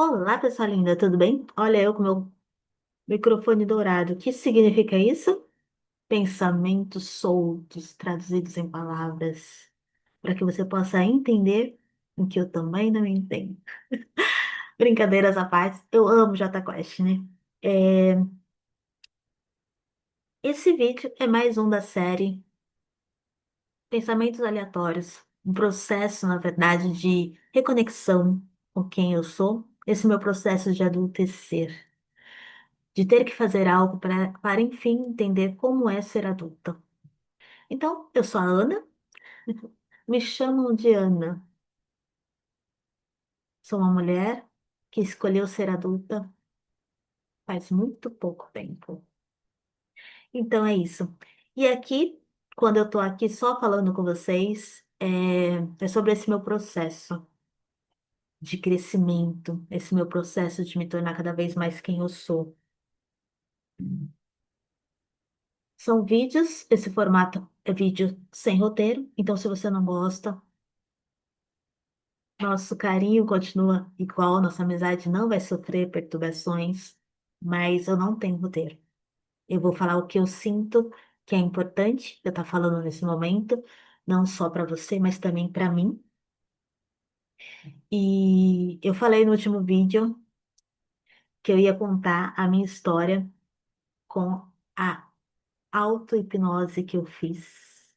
Olá, pessoal linda, tudo bem? Olha eu com meu microfone dourado. O que significa isso? Pensamentos soltos, traduzidos em palavras, para que você possa entender o que eu também não entendo. Brincadeiras à parte, eu amo Jota Quest, né? É, esse vídeo é mais um da série Pensamentos Aleatórios, um processo, na verdade, de reconexão com quem eu sou, esse meu processo de adultecer. De ter que fazer algo para enfim entender como é ser adulta. Então, eu sou a Ana, me chamam de Ana. Sou uma mulher que escolheu ser adulta faz muito pouco tempo. Então é isso. E aqui, quando eu tô aqui só falando com vocês, é sobre esse meu processo de crescimento, esse meu processo de me tornar cada vez mais quem eu sou. São vídeos, esse formato é vídeo sem roteiro, então se você não gosta, nosso carinho continua igual, nossa amizade não vai sofrer perturbações, mas eu não tenho roteiro. Eu vou falar o que eu sinto que é importante eu estar falando nesse momento, não só para você, mas também para mim. E eu falei no último vídeo que eu ia contar a minha história com a auto-hipnose que eu fiz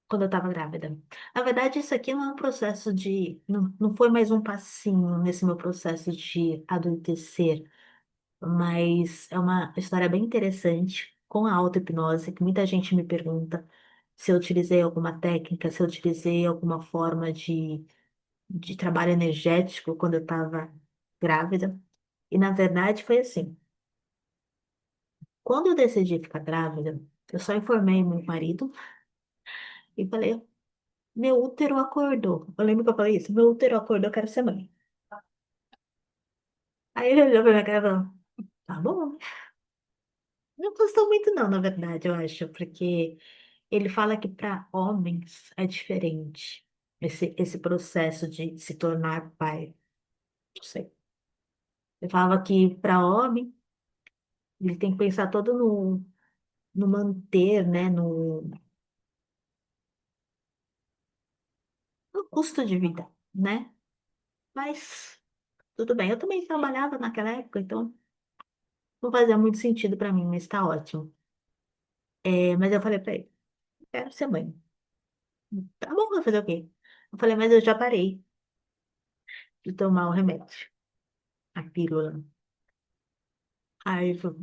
quando eu estava grávida. Na verdade, isso aqui não é um processo de. Não foi mais um passinho nesse meu processo de adultecer. Mas é uma história bem interessante com a auto-hipnose, que muita gente me pergunta se eu utilizei alguma técnica, se eu utilizei alguma forma de trabalho energético quando eu estava grávida. E na verdade foi assim. Quando eu decidi ficar grávida, eu só informei meu marido e falei, meu útero acordou. Eu lembro que eu falei isso, meu útero acordou, eu quero ser mãe. Aí ele olhou pra minha cara e falou, tá bom. Não gostou muito não, na verdade, eu acho, porque ele fala que para homens é diferente esse processo de se tornar pai. Não sei. Ele falava que para homem ele tem que pensar todo no manter, né, no custo de vida, né? Mas tudo bem. Eu também trabalhava naquela época, então não fazia muito sentido para mim, mas está ótimo. Mas eu falei para ele, quero ser mãe. Tá bom, vai fazer o quê? Eu falei, mas eu já parei de tomar o remédio, a pílula. Aí ele falou,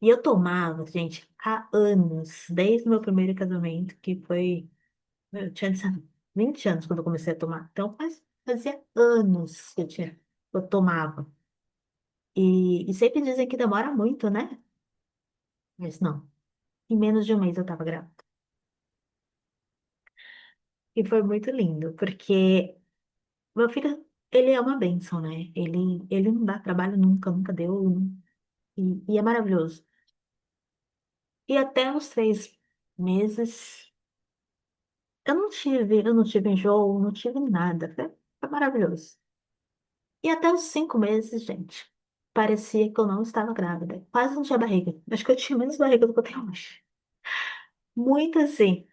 e eu tomava, gente, há anos, desde o meu primeiro casamento, que foi. Eu tinha 20 anos quando eu comecei a tomar. Então, fazia anos que eu tomava. E sempre dizem que demora muito, né? Mas não. Em menos de um mês eu estava grávida. E foi muito lindo, porque meu filho, ele é uma bênção, né? Ele não dá trabalho nunca, nunca deu. E é maravilhoso. E até os 3 meses. Eu não tive enjoo, não tive nada. Foi maravilhoso. E até os 5 meses, gente, parecia que eu não estava grávida. Quase não tinha barriga. Acho que eu tinha menos barriga do que eu tenho hoje. Muito assim,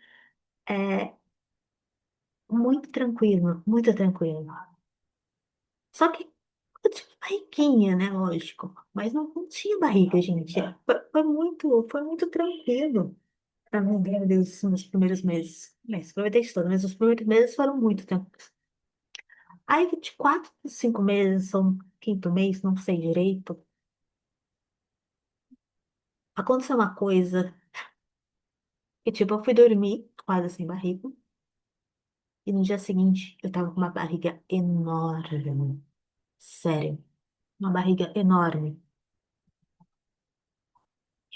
é, muito tranquilo, muito tranquilo. Só que eu tinha barriguinha, né? Lógico. Mas não tinha barriga, gente. Foi muito tranquilo a minha gravidez nos primeiros meses. Mas aproveitei de tudo, mas os primeiros meses foram muito tranquilos. Aí, de 4, 5 meses, ou quinto mês, não sei direito, aconteceu uma coisa que, tipo, eu fui dormir quase sem barriga, e no dia seguinte eu tava com uma barriga enorme. Sério, uma barriga enorme.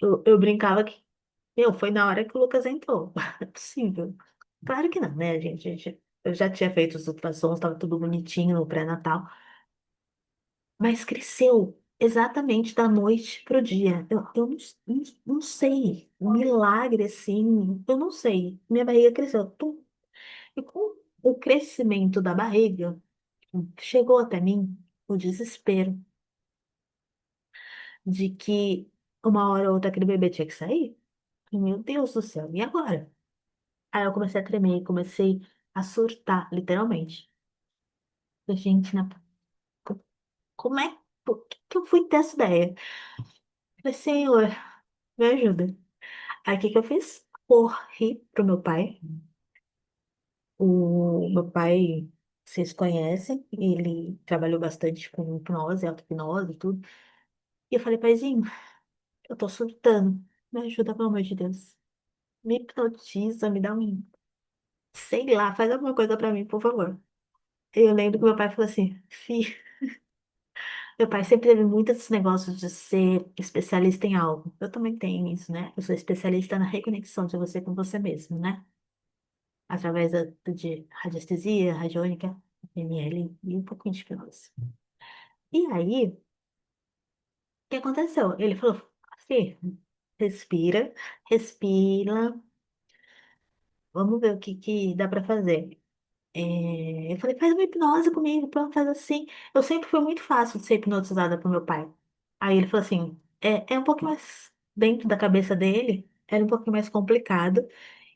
Eu brincava que, foi na hora que o Lucas entrou. Não é possível. Claro que não, né, gente? Eu já tinha feito os ultrassons, tava tudo bonitinho no pré-natal. Mas cresceu exatamente da noite pro dia. Eu não sei. Um milagre assim. Eu não sei. Minha barriga cresceu. Tum. E o crescimento da barriga chegou até mim o desespero de que uma hora ou outra aquele bebê tinha que sair. E, meu Deus do céu, e agora? Aí eu comecei a tremer, comecei a surtar, literalmente. Falei, gente, co- como é por que eu fui ter essa ideia? Falei, Senhor, me ajuda. Aí o que que eu fiz? Corri pro meu pai. O meu pai, vocês conhecem, ele trabalhou bastante com hipnose, auto-hipnose e tudo. E eu falei, paizinho, eu tô surtando. Me ajuda, pelo amor de Deus. Me hipnotiza, me dá um, sei lá, faz alguma coisa pra mim, por favor. Eu lembro que meu pai falou assim, filho, meu pai sempre teve muitos negócios de ser especialista em algo. Eu também tenho isso, né? Eu sou especialista na reconexão de você com você mesmo, né? Através de radiestesia, radiônica, PNL e um pouquinho de hipnose. E aí, o que aconteceu? Ele falou, Fê, respira, respira, vamos ver o que, que dá pra fazer. Eu falei, faz uma hipnose comigo, pronto, faz assim. Eu sempre fui muito fácil de ser hipnotizada por meu pai. Aí ele falou assim, é um pouco mais dentro da cabeça dele, era um pouquinho mais complicado,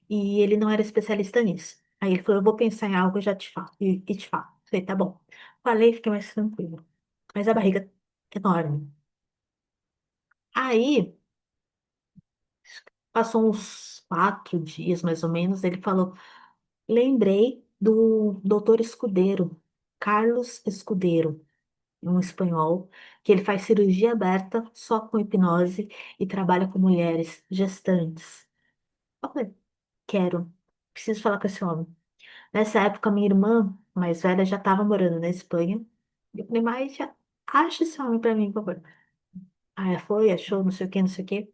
e ele não era especialista nisso. Aí ele falou, eu vou pensar em algo, eu já te falo, e te falo. Eu falei, tá bom. Falei, fiquei mais tranquilo. Mas a barriga é enorme. Aí, passou uns 4 dias, mais ou menos, ele falou, lembrei do doutor Escudeiro, Carlos Escudeiro, um espanhol, que ele faz cirurgia aberta só com hipnose e trabalha com mulheres gestantes. Eu falei, quero, preciso falar com esse homem. Nessa época, minha irmã mais velha já estava morando na Espanha. Eu falei, mas já acha esse homem para mim, por favor. Aí ela foi, achou, não sei o que, não sei o que.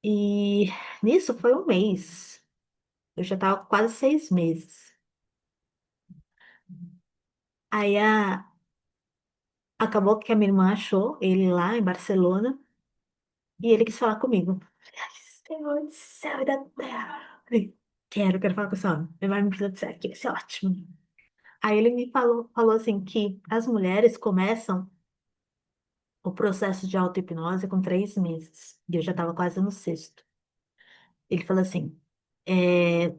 E nisso foi um mês. Eu já estava com quase 6 meses. Aí acabou que a minha irmã achou ele lá em Barcelona e ele quis falar comigo. Ai, Senhor do céu e da terra. Falei, quero falar com esse homem. Ele vai me dizer aqui, vai ser ótimo. Aí ele me falou assim que as mulheres começam o processo de auto-hipnose com 3 meses. E eu já estava quase no sexto. Ele falou assim: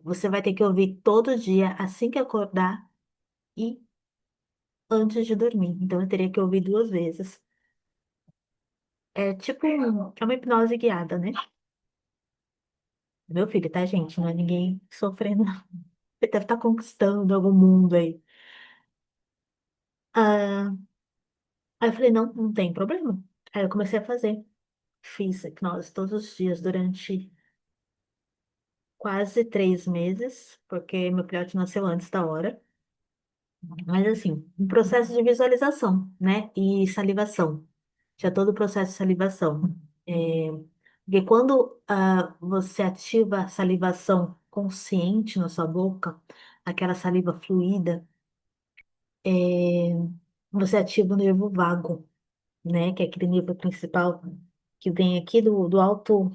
você vai ter que ouvir todo dia assim que acordar e antes de dormir. Então eu teria que ouvir 2 vezes. É tipo, é uma hipnose guiada, né? Meu filho, tá, gente? Não é ninguém sofrendo. Ele deve estar conquistando algum mundo aí. Ah, aí eu falei: não tem problema. Aí eu comecei a fazer. Fiz hipnose todos os dias durante quase 3 meses, porque meu filhote nasceu antes da hora. Mas assim, um processo de visualização, né? E salivação. Já todo o processo de salivação. Porque quando você ativa a salivação consciente na sua boca, aquela saliva fluida, é, você ativa o nervo vago, né? Que é aquele nervo principal que vem aqui do alto,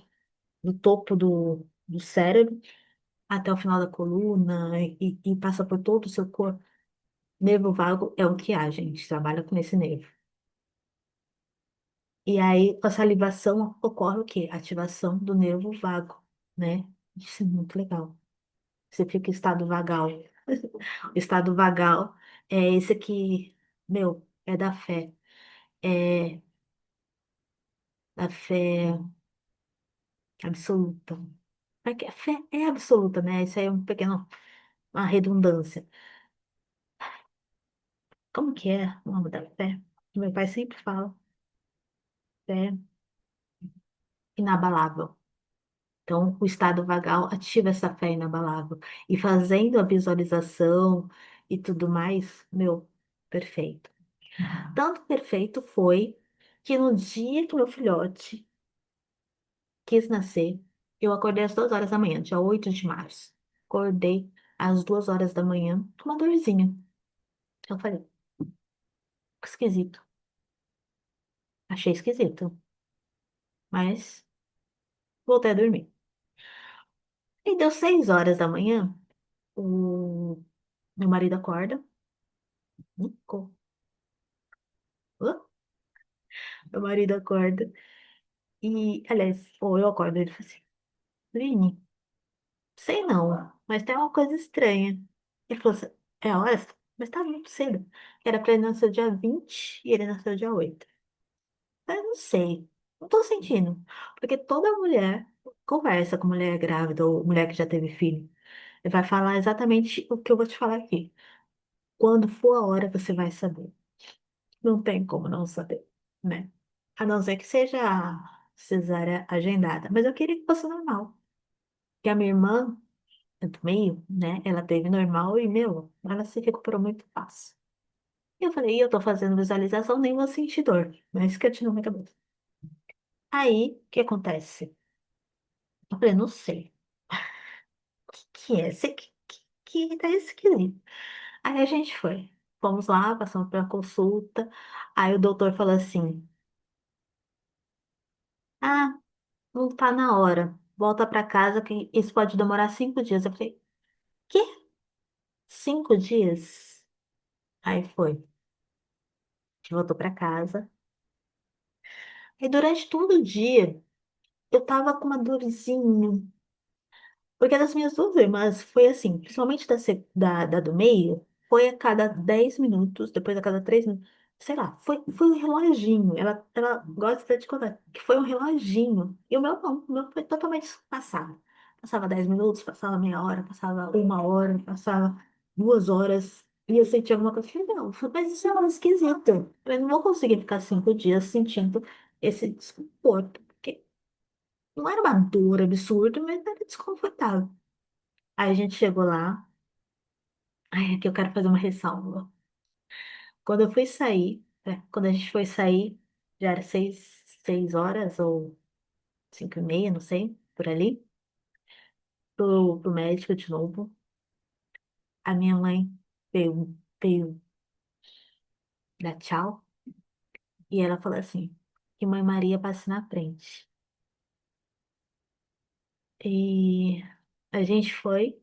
do topo do cérebro até o final da coluna e passa por todo o seu corpo. Nervo vago é o que há, gente, trabalha com esse nervo. E aí, com a salivação, ocorre o quê? Ativação do nervo vago, né? Isso é muito legal. Você fica em estado vagal. O estado vagal é esse que, meu, é da fé. É da fé absoluta. É que a fé é absoluta, né? Isso aí é uma redundância. Como que é o nome da fé? Meu pai sempre fala, fé inabalável. Então, o estado vagal ativa essa fé inabalável. E fazendo a visualização e tudo mais, meu, perfeito. Tanto perfeito foi que no dia que meu filhote quis nascer, eu acordei às 2 horas da manhã, dia 8 de março. Acordei às 2 horas da manhã com uma dorzinha. Eu falei, esquisito. Achei esquisito, mas voltei a dormir. E deu 6 horas da manhã. o meu marido acorda, Nico, hã? Meu marido acorda e, aliás, ou eu acordo, ele fala assim, Vini, sei não, mas tem uma coisa estranha. Ele falou assim, é hora? Mas tá muito cedo. Era pra ele nascer dia 20 e ele nasceu dia 8. Eu não sei, não tô sentindo. Porque toda mulher conversa com mulher grávida ou mulher que já teve filho. E vai falar exatamente o que eu vou te falar aqui. Quando for a hora, você vai saber. Não tem como não saber, né? A não ser que seja cesárea agendada. Mas eu queria que fosse normal. Que a minha irmã, do meio, né? Ela teve normal e, meu, ela se recuperou muito fácil. E eu falei, eu tô fazendo visualização, nem vou sentir dor. Mas que eu tinha na minha cabeça. Aí, o que acontece? Eu falei, não sei. O que que é? Sei que tá esquisito. Aí a gente foi. Fomos lá, passamos pela consulta. Aí o doutor falou assim: ah, não tá na hora. Volta pra casa que isso pode demorar 5 dias. Eu falei, quê? 5 dias? Aí foi. A gente voltou pra casa. E durante todo o dia, eu tava com uma dorzinha. Porque das minhas duas irmãs foi assim, principalmente da do meio, foi a cada 10 minutos, depois a cada 3 minutos, sei lá, foi um reloginho. Ela gosta de contar que foi um reloginho. E o meu não, o meu foi totalmente passado. Passava 10 minutos, passava meia hora, passava 1 hora, passava 2 horas, e eu sentia alguma coisa. Eu falei, não, mas isso é um esquisito. Eu não vou conseguir ficar 5 dias sentindo esse desconforto, porque não era uma dor absurda, mas era desconfortável. Aí a gente chegou lá. Ai, aqui eu quero fazer uma ressalva. Quando eu fui sair, quando a gente foi sair, já era 6 horas ou 5h30, não sei, por ali, pro médico de novo. A minha mãe veio dar tchau e ela falou assim, que mãe Maria passe na frente. E a gente foi,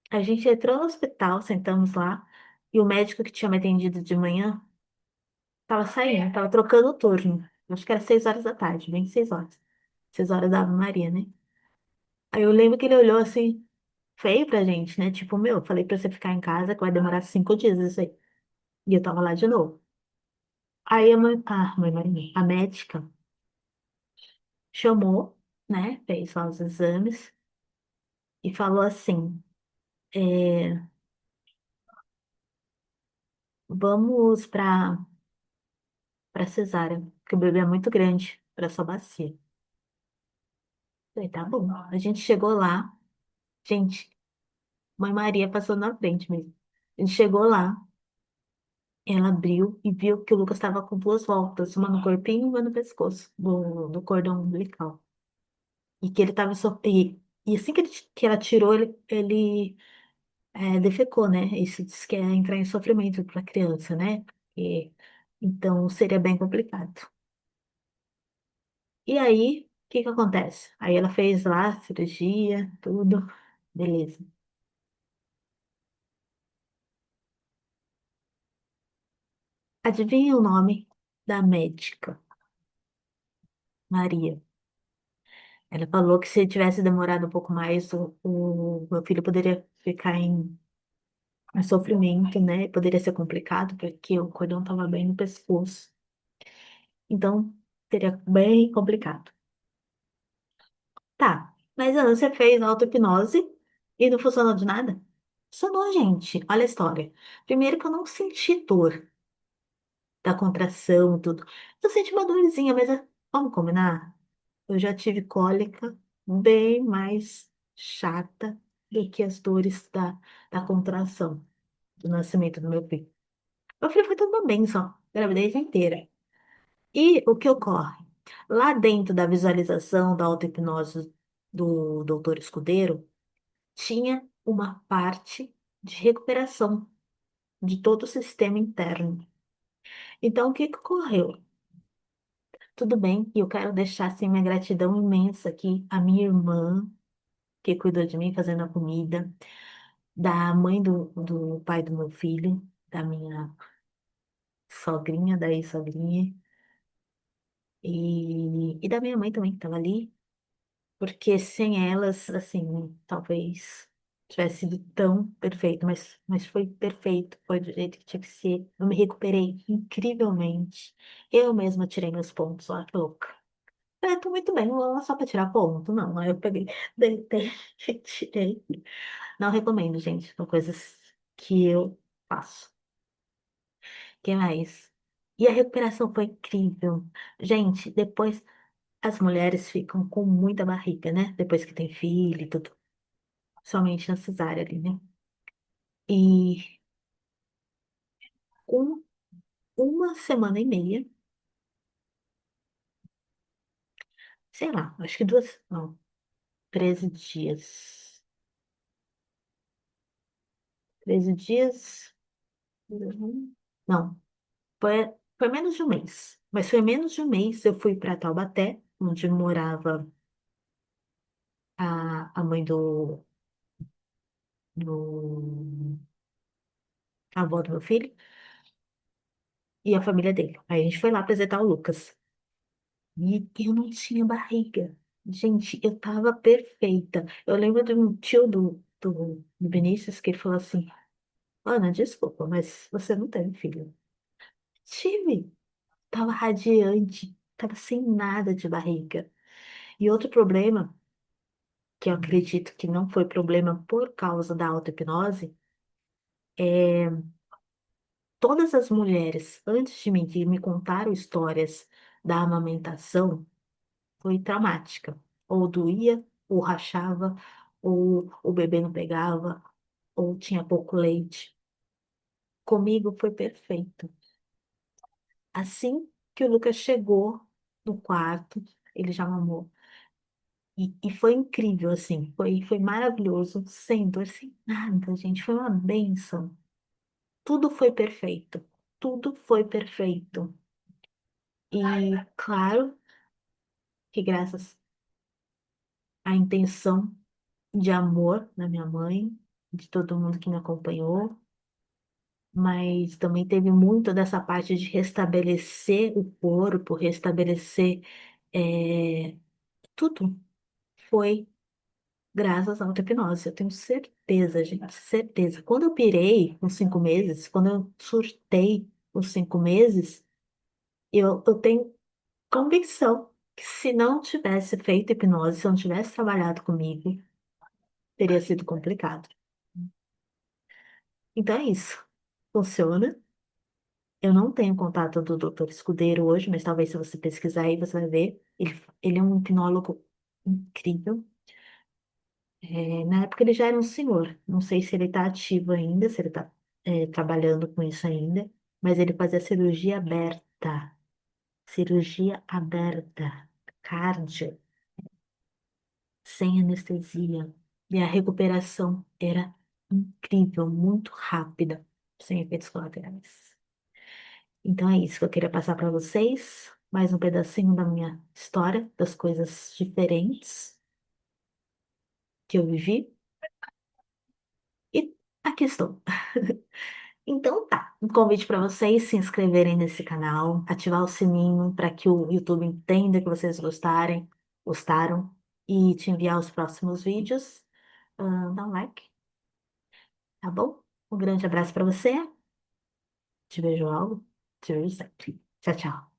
a gente entrou no hospital, sentamos lá, e o médico que tinha me atendido de manhã tava saindo, tava trocando o turno. Acho que era 6 horas da tarde, bem 6 horas. 6 horas da Ave Maria, né? Aí eu lembro que ele olhou assim, feio pra gente, né? Tipo, meu, eu falei pra você ficar em casa que vai demorar 5 dias isso aí. E eu tava lá de novo. Aí a mãe Maria, a médica chamou, né? Fez lá os exames e falou assim: é, vamos pra cesárea, porque o bebê é muito grande pra sua bacia. Eu falei, tá bom. A gente chegou lá, gente, mãe Maria passou na frente mesmo. A gente chegou lá. Ela abriu e viu que o Lucas estava com duas voltas, uma no corpinho e uma no pescoço, do cordão umbilical. E que ele estava e assim que ela tirou, ele defecou, né? Isso diz que é entrar em sofrimento para a criança, né? E, então seria bem complicado. E aí, o que que acontece? Aí ela fez lá a cirurgia, tudo, beleza. Adivinha o nome da médica? Maria. Ela falou que se tivesse demorado um pouco mais, o meu filho poderia ficar em sofrimento, né? Poderia ser complicado, porque o cordão estava bem no pescoço. Então, seria bem complicado. Tá, mas Ana, você fez auto-hipnose e não funcionou de nada? Funcionou, gente. Olha a história. Primeiro que eu não senti dor da contração, e tudo. Eu senti uma dorzinha, mas vamos combinar? Eu já tive cólica bem mais chata do que as dores da contração do nascimento do meu filho. Meu filho foi tudo uma bênção, a gravidez inteira. E o que ocorre? Lá dentro da visualização da auto-hipnose do doutor Escudeiro, tinha uma parte de recuperação de todo o sistema interno. Então, o que que ocorreu? Tudo bem, e eu quero deixar assim, minha gratidão imensa aqui à minha irmã, que cuidou de mim fazendo a comida. da mãe do pai do meu filho, da minha sogrinha, da ex-sogrinha, e da minha mãe também, que estava ali, porque sem elas, assim, talvez tivesse sido tão perfeito, mas foi perfeito, foi do jeito que tinha que ser. Eu me recuperei incrivelmente. Eu mesma tirei meus pontos, olha que louca. Tô muito bem, não vou só para tirar ponto, não. Aí eu peguei, deitei, e tirei. Não recomendo, gente, são coisas que eu faço. Que mais? E a recuperação foi incrível. Gente, depois as mulheres ficam com muita barriga, né? Depois que tem filho e tudo. Somente na cesárea ali, né? E com uma semana e meia, sei lá, acho que duas, não, 13 dias. 13 dias, não, foi menos de um mês. Mas foi menos de um mês eu fui para Taubaté, onde morava a mãe do a avó do meu filho e a família dele. Aí a gente foi lá apresentar o Lucas. E eu não tinha barriga. Gente, eu tava perfeita. Eu lembro de um tio do Vinícius que ele falou assim: Ana, desculpa, mas você não tem filho. Tive. Tava radiante. Tava sem nada de barriga. E outro problema, que eu acredito que não foi problema por causa da auto-hipnose, é todas as mulheres antes de mim que me contaram histórias da amamentação foi traumática. Ou doía, ou rachava, ou o bebê não pegava, ou tinha pouco leite. Comigo foi perfeito. Assim que o Lucas chegou no quarto, ele já mamou. E foi incrível, assim, foi maravilhoso, sem dor, sem nada, gente, foi uma bênção. Tudo foi perfeito, tudo foi perfeito. E claro que graças à intenção de amor da minha mãe, de todo mundo que me acompanhou, mas também teve muito dessa parte de restabelecer o corpo, restabelecer tudo. Foi graças à auto-hipnose. Eu tenho certeza, gente, certeza. Quando eu pirei com 5 meses, quando eu surtei com 5 meses, eu tenho convicção que se não tivesse feito hipnose, se eu não tivesse trabalhado comigo, teria sido complicado. Então é isso. Funciona. Eu não tenho contato do Dr. Escudeiro hoje, mas talvez se você pesquisar aí, você vai ver. Ele é um hipnólogo incrível. Na época ele já era um senhor. Não sei se ele está ativo ainda, se ele está trabalhando com isso ainda, mas ele fazia cirurgia aberta. Cirurgia aberta. Cardio, sem anestesia. E a recuperação era incrível, muito rápida, sem efeitos colaterais. Então é isso que eu queria passar para vocês. Mais um pedacinho da minha história, das coisas diferentes que eu vivi. E aqui estou. Então tá, um convite para vocês se inscreverem nesse canal, ativar o sininho para que o YouTube entenda que vocês gostaram e te enviar os próximos vídeos. Dá um like, tá bom? Um grande abraço para você. Te vejo logo. Te vejo sempre. Tchau, tchau.